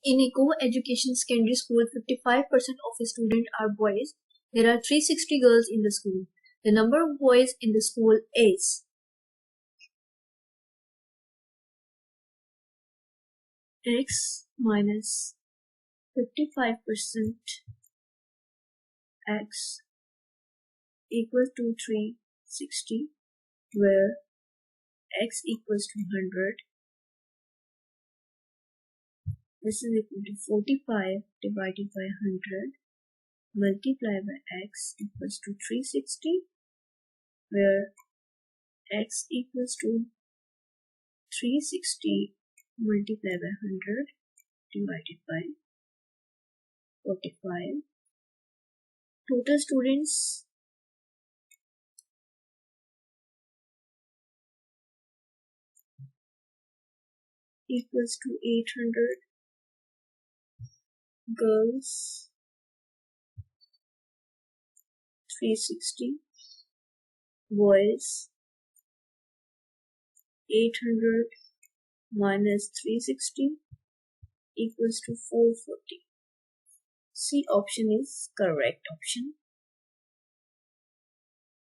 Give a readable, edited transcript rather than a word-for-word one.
In a co-education secondary school, 55% of the students are boys. There are 360 girls in the school. The number of boys in the school is x minus 55% x equals to 360, where x equals to 100. This is equal to 45 divided by 100 multiplied by x equals to 360, where x equals to 360 multiplied by 100 divided by 45. Total students equals to 800, girls 360, boys 800 minus 360 equals to 440. C option is correct option.